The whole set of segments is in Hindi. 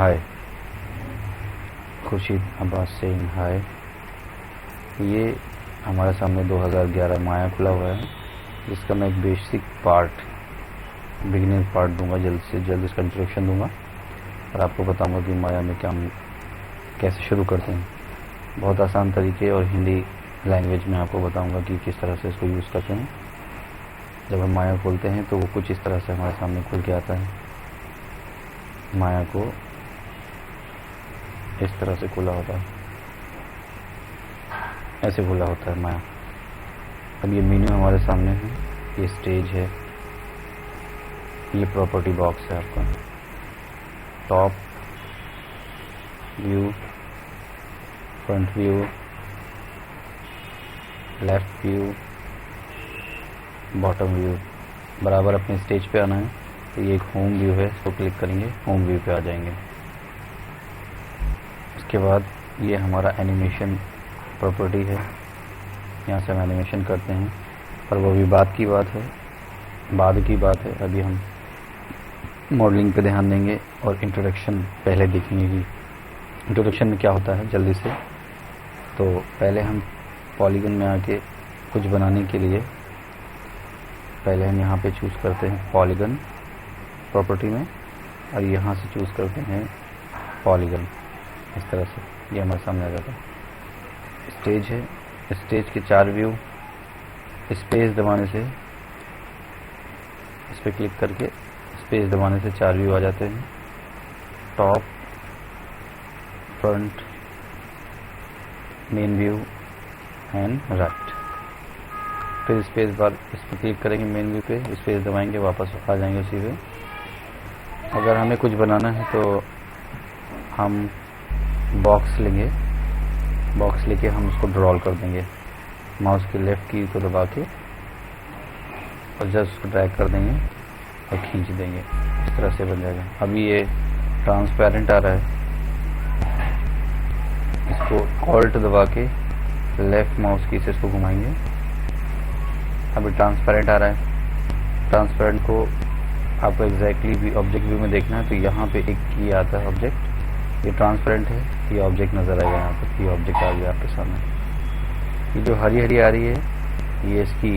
हाय, खुर्शीद अब्बास सेइंग हाय। ये हमारे सामने 2011 माया खुला हुआ है, जिसका मैं एक बेसिक पार्ट, बिगिनर पार्ट दूंगा, जल्द से जल्द इसका इंट्रोडक्शन दूंगा और आपको बताऊंगा कि माया में क्या कैसे शुरू करते हैं। बहुत आसान तरीके और हिंदी लैंग्वेज में आपको बताऊंगा कि किस तरह से इसको यूज़ करते हैं। जब हम माया खोलते हैं तो वो कुछ इस तरह से हमारे सामने खुल के आता है। माया को इस तरह से खुला होता है, ऐसे खुला होता है माया। अब ये मेन्यू हमारे सामने है, ये स्टेज है, ये प्रॉपर्टी बॉक्स है आपका, top view, front view, left view, bottom view. बराबर अपने स्टेज पे आना है तो ये एक होम व्यू है, इसको क्लिक करेंगे, होम व्यू पे आ जाएंगे। उसके बाद ये हमारा एनिमेशन प्रॉपर्टी है, यहाँ से हम एनिमेशन करते हैं, पर वो भी बाद की बात है। अभी हम मॉडलिंग पे ध्यान देंगे और इंट्रोडक्शन पहले देखेंगे कि इंट्रोडक्शन में क्या होता है जल्दी से। तो पहले हम पॉलीगन में आके कुछ बनाने के लिए पहले हम यहाँ पे चूज़ करते हैं पॉलीगन प्रॉपर्टी में, और यहाँ से चूज़ करते हैं पॉलीगन। इस तरह से ये हमारे सामने आ जाता है। स्टेज है, स्टेज के 4 व्यू, स्पेस दबाने से, इस पर क्लिक करके स्पेस दबाने से 4 व्यू आ जाते हैं। Top, front, main view and right. फिर स्पेस बार इस पर क्लिक करेंगे, मेन व्यू पे स्पेस दबाएंगे, वापस आ जाएंगे उसी पे। अगर हमें कुछ बनाना है तो हम बॉक्स लेंगे, बॉक्स लेके हम उसको ड्रॉ कर देंगे, माउस की लेफ्ट की को दबा के और जस्ट उसको ड्रैग कर देंगे और खींच देंगे, इस तरह से बन जाएगा। अभी ये ट्रांसपेरेंट आ रहा है, इसको ऑल्ट दबा के लेफ्ट माउस की से इसको घुमाएंगे। अभी ट्रांसपेरेंट आ रहा है। ट्रांसपेरेंट को आपको एग्जैक्टली भी ऑब्जेक्ट व्यू में देखना है तो यहाँ पे एक की आता है ऑब्जेक्ट, ये ट्रांसपेरेंट है, ये ऑब्जेक्ट नज़र आएगा यहाँ पर, ये ऑब्जेक्ट आ गया आपके सामने। ये जो हरी हरी आ रही है ये इसकी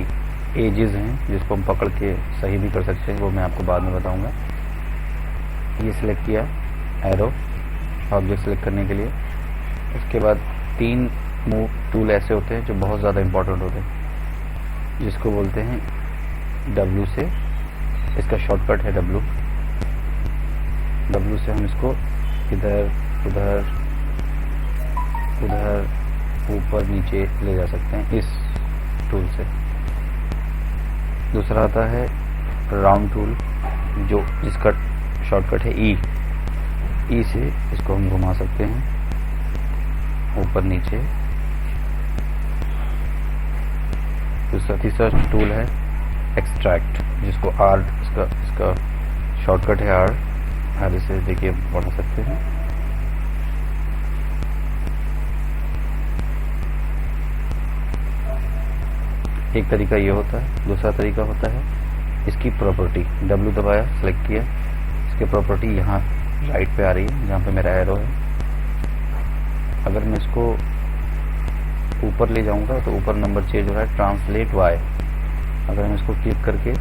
एजेस हैं, जिसको हम पकड़ के सही भी कर सकते हैं, वो मैं आपको बाद में बताऊँगा। ये सिलेक्ट किया एरो ऑब्जेक्ट सेलेक्ट करने के लिए। उसके बाद 3 मूव टूल ऐसे होते हैं जो बहुत ज़्यादा इंपॉर्टेंट होते हैं, जिसको बोलते हैं W से, इसका शॉर्टकट है W से हम इसको इधर उधर उधर ऊपर नीचे ले जा सकते हैं इस टूल से। दूसरा आता है राउंड टूल, जो जिसका शॉर्टकट है E से इसको हम घुमा सकते हैं ऊपर नीचे। तीसरा टूल है एक्सट्रैक्ट, जिसको R, इसका शॉर्टकट है R से देखिए बढ़ा सकते हैं। एक तरीका ये होता है। दूसरा तरीका होता है इसकी प्रॉपर्टी, W दबाया, सेलेक्ट किया, इसकी प्रॉपर्टी यहाँ राइट पे आ रही है जहाँ पे मेरा एरो है। अगर मैं इसको ऊपर ले जाऊंगा तो ऊपर नंबर चेंज हो रहा है, ट्रांसलेट Y। अगर हम इसको क्लिक करके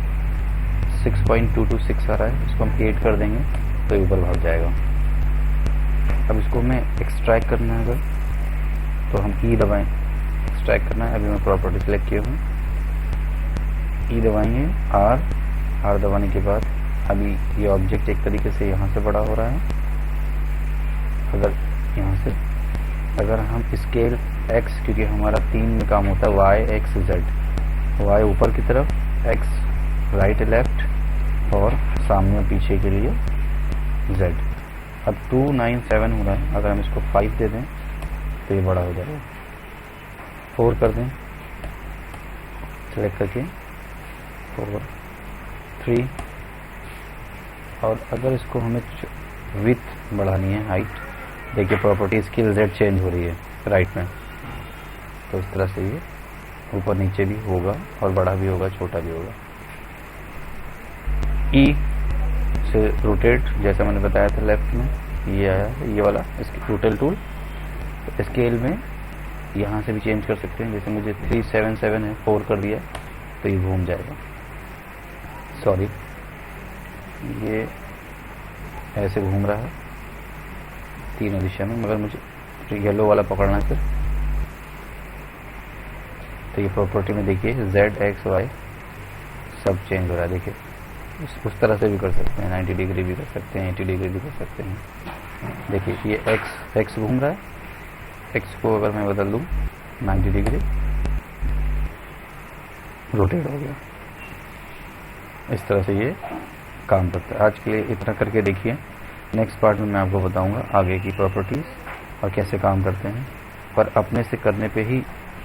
6.226 आ रहा है, इसको हम 8 कर देंगे तो ऊपर भाग जाएगा। अब इसको हमें एक्सट्रैक्ट करना है, अगर तो हम E दबाएं, एक्सट्रैक्ट करना है। अभी मैं प्रॉपर्टी सेलेक्ट किया हूँ, E दबाएंगे, R दबाने के बाद अभी ये ऑब्जेक्ट एक तरीके से यहाँ से बड़ा हो रहा है। अगर यहाँ से अगर हम स्केल X, क्योंकि हमारा 3 में काम होता है Y X Z, Y ऊपर की तरफ, X राइट लेफ्ट और सामने और पीछे के लिए Z। अब 297 हो रहा है, अगर हम इसको 5 दे दें तो ये बड़ा हो जाएगा। 4 कर दें, सेलेक्ट करके 4, 3। और अगर इसको हमें विड्थ बढ़ानी है, हाइट, देखिए प्रॉपर्टी स्केल Z चेंज हो रही है राइट में, तो इस तरह से ये ऊपर नीचे भी होगा और बड़ा भी होगा, छोटा भी होगा। E से रोटेट, जैसे मैंने बताया था लेफ्ट में, ये आया ये वाला टोटल टूल। स्केल में यहाँ से भी चेंज कर सकते हैं, जैसे मुझे 377 है 4 कर दिया तो ये घूम जाएगा। सॉरी, ये ऐसे घूम रहा है तीनों दिशा में, मगर मुझे येलो वाला पकड़ना है फिर। तो ये प्रॉपर्टी में देखिए Z X Y सब चेंज हो रहा है। देखिए उस तरह से भी कर सकते हैं, 90 डिग्री भी कर सकते हैं, 80 डिग्री भी कर सकते हैं। देखिए ये X घूम रहा है, X को अगर मैं बदल दूँ 90 डिग्री रोटेट हो गया। इस तरह से ये काम करता है। आज के लिए इतना करके देखिए, नेक्स्ट पार्ट में मैं आपको बताऊंगा आगे की प्रॉपर्टीज़ और कैसे काम करते हैं। पर अपने से करने पे ही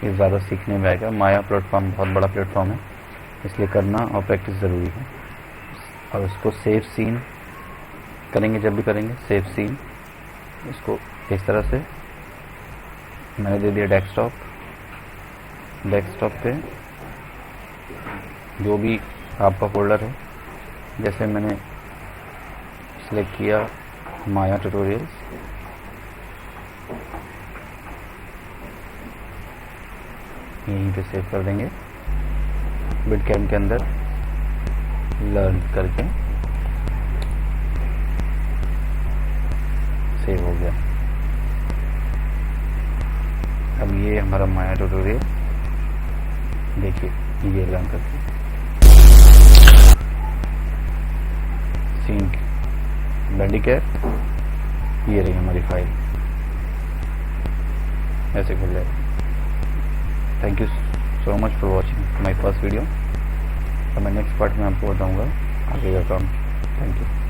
ये ज़्यादा सीखने में आएगा। माया प्लेटफॉर्म बहुत बड़ा प्लेटफॉर्म है, इसलिए करना और प्रैक्टिस ज़रूरी है। और उसको सेव सीन करेंगे, जब भी करेंगे सेव सीन, इसको इस तरह से मैंने दे दिया डेस्कटॉप पे जो भी आपका फोल्डर है, जैसे मैंने सिलेक्ट किया माया ट्यूटोरियल्स, यहीं पे सेव कर देंगे। बिटकैम के अंदर लर्न करके सेव हो गया। अब ये हमारा माया ट्यूटोरियल देखिए, ये लर्न करके सीन बैंडिकेयर, ये रही हमारी फाइल, ऐसे खुल जाएगी। Thank you so much for watching my first video. और मैं नेक्स्ट पार्ट में आपको बताऊंगा आगे का काम। Thank you.